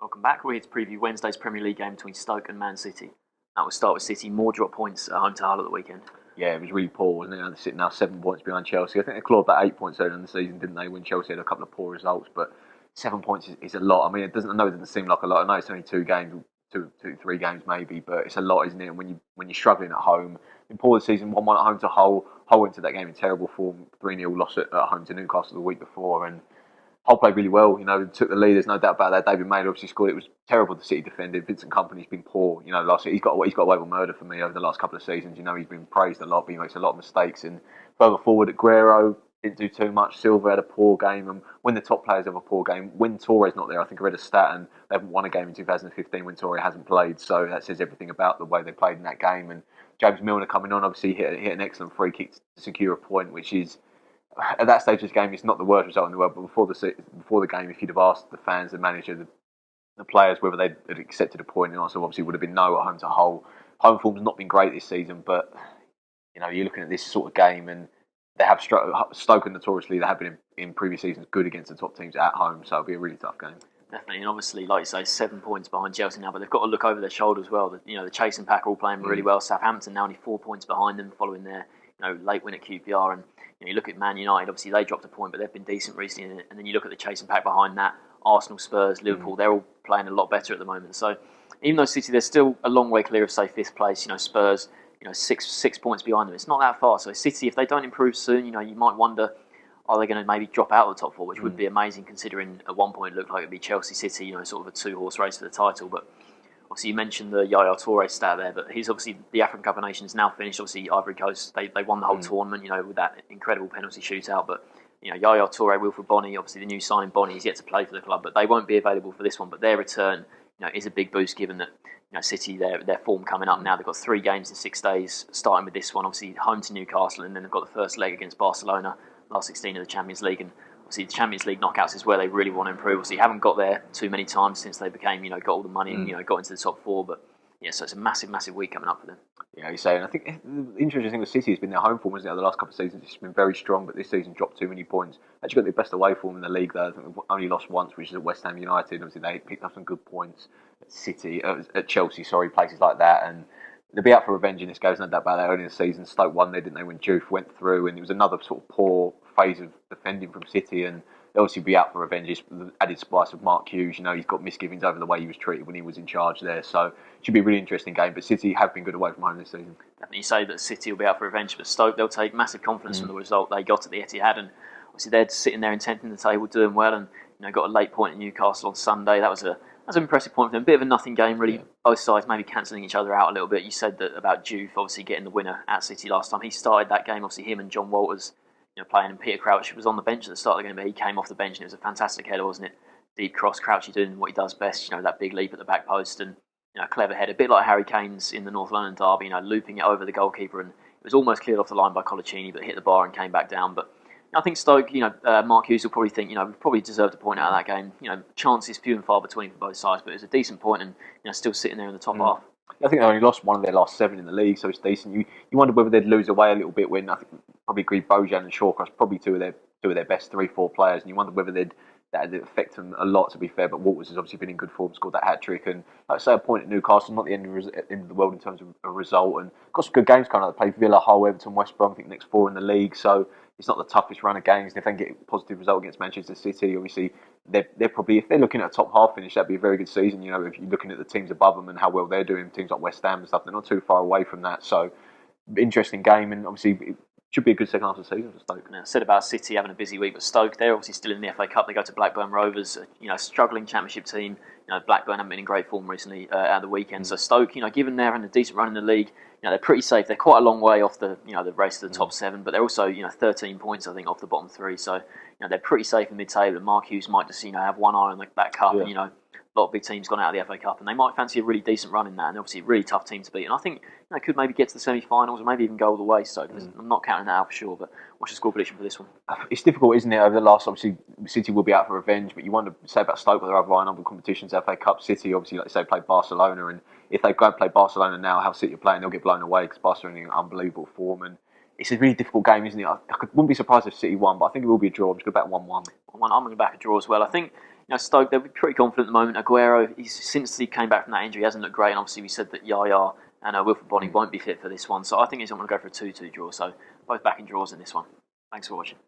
Welcome back. We're here to preview Wednesday's Premier League game between Stoke and Man City. That will start with City. More drop points at home to Hull at the weekend. Yeah, it was really poor, wasn't it? They're sitting now 7 points behind Chelsea. I think they clawed about 8 points earlier in the season, didn't they? When Chelsea had a couple of poor results, but 7 points is a lot. I mean, I know it doesn't seem like a lot. I know it's only 3 games maybe, but it's a lot, isn't it? And when you're struggling at home, in poor this season, 1-1 at home to Hull. Hull went to that game in terrible form, 3-0 loss at home to Newcastle the week before, and Hull played really well, took the lead, there's no doubt about that. David Mayer obviously scored. It was terrible the City defended. Vincent Kompany's been poor, last year. He's got away with murder for me over the last couple of seasons. He's been praised a lot, but he makes a lot of mistakes. And further forward, Aguero didn't do too much. Silva had a poor game. And when the top players have a poor game, when Torre's not there, I think I read a stat and they haven't won a game in 2015 when Torre hasn't played. So that says everything about the way they played in that game. And James Milner coming on, obviously hit an excellent free kick to secure a point, which is, at that stage of the game, it's not the worst result in the world. But before the game, if you'd have asked the fans, the manager, the players whether they'd accepted a point, the answer obviously would have been no at home to Hull. Home form's not been great this season, but you're looking at this sort of game, and they have Stoke, and notoriously they have been in previous seasons good against the top teams at home, so it'll be a really tough game. Definitely, and obviously, like you say, 7 points behind Chelsea now, but they've got to look over their shoulder as well. The chasing pack are all playing really well. Southampton now only 4 points behind them, following their late win at QPR, and you look at Man United. Obviously, they dropped a point, but they've been decent recently. And then you look at the chasing pack behind that: Arsenal, Spurs, Liverpool. They're all playing a lot better at the moment. So, even though City, they're still a long way clear of, say, 5th place. Spurs, 6 points behind them. It's not that far. So, City, if they don't improve soon, you might wonder, are they going to maybe drop out of the top 4, which would be amazing considering at one point it looked like it'd be Chelsea City, sort of a 2-horse race for the title. But obviously you mentioned the Yaya Toure stat there, but he's obviously, the African Cup of Nations now finished. Obviously Ivory Coast, they won the whole tournament, with that incredible penalty shootout. But Yaya Toure, Wilfred Bonny, obviously the new signing Bonny, he's yet to play for the club, but they won't be available for this one. But their return, is a big boost given that City, their form coming up now. They've got 3 games in 6 days, starting with this one, obviously home to Newcastle, and then they've got the first leg against Barcelona, last 16 of the Champions League. And obviously the Champions League knockouts is where they really want to improve. Obviously haven't got there too many times since they became, got all the money and got into the top 4. But yeah, so it's a massive week coming up for them. Yeah, you're saying. I think the interesting thing with City has been their home form, isn't it? The last couple of seasons it's been very strong, but this season dropped too many points. Actually got the best away form in the league though. I think they've only lost once, which is at West Ham United. Obviously they picked up some good points at Chelsea, places like that, and they'll be out for revenge in this game. There's no doubt about that. Early in the season, Stoke won there, didn't they? When Juve went through, and it was another sort of poor phase of defending from City, and they'll obviously be out for revenge. It's the added spice of Mark Hughes. He's got misgivings over the way he was treated when he was in charge there. So it should be a really interesting game. But City have been good away from home this season. Definitely, you say that City will be out for revenge, but Stoke, they'll take massive confidence from the result they got at the Etihad, and obviously they're sitting there in 10th in the table, doing well, and got a late point in Newcastle on Sunday. That was an impressive point for them. A bit of a nothing game, really. Yeah. Both sides maybe cancelling each other out a little bit. You said that about Juve obviously getting the winner at City last time. He started that game, obviously him and John Walters playing, and Peter Crouch was on the bench at the start of the game, but he came off the bench and it was a fantastic header, wasn't it? Deep cross, Crouchy doing what he does best, that big leap at the back post, and clever header, a bit like Harry Kane's in the North London derby, looping it over the goalkeeper, and it was almost cleared off the line by Colaccini, but hit the bar and came back down. But I think Stoke, Mark Hughes will probably think, we probably deserved a point out of that game. Chances few and far between for both sides, but it was a decent point, and still sitting there in the top half. I think they only lost one of their last 7 in the league, so it's decent. You wonder whether they'd lose away a little bit when I think probably agree Bojan and Shawcross probably two of their best 3-4 players, and you wonder whether that'd affect them a lot, to be fair. But Walters has obviously been in good form, scored that hat trick, and like I say, a point at Newcastle, not the end of the world in terms of a result, and got some good games coming up. They play Villa, Hull, Everton, West Brom, I think next 4 in the league, so it's not the toughest run of games. And if they can get a positive result against Manchester City, obviously they're probably, if they're looking at a top half finish, that'd be a very good season. If you're looking at the teams above them and how well they're doing, teams like West Ham and stuff, they're not too far away from that. So interesting game, and obviously it should be a good second half of the season for Stoke. Now, I said about City having a busy week, but Stoke, they're obviously still in the FA Cup. They go to Blackburn Rovers, struggling Championship team. Blackburn haven't been in great form recently at the weekend. So Stoke, given they're having a decent run in the league, they're pretty safe. They're quite a long way off the race to the top 7, but they're also 13 points I think off the bottom 3. So they're pretty safe in mid-table. And Mark Hughes might just have one eye on that cup, and a lot of big teams gone out of the FA Cup, and they might fancy a really decent run in that. And obviously, a really tough team to beat. And I think could maybe get to the semi-finals or maybe even go all the way. So I'm not counting that out for sure. But what's your score prediction for this one? It's difficult, isn't it? Over the last, obviously, City will be out for revenge, but you wonder, say about Stoke, with their other number of competitions, FA Cup, City, obviously, like you say, played Barcelona, and if they go and play Barcelona now, how City are playing, they'll get blown away because Barcelona are in unbelievable form, and it's a really difficult game, isn't it? I wouldn't be surprised if City won, but I think it will be a draw. I'm just going to bet 1-1. I'm going to back a draw as well. I think Stoke, they're pretty confident at the moment. Aguero, since he came back from that injury, he hasn't looked great. And obviously, we said that Yaya and Wilfred Bonny won't be fit for this one. So I think he's going to go for a 2-2 draw. So both back in draws in this one. Thanks for watching.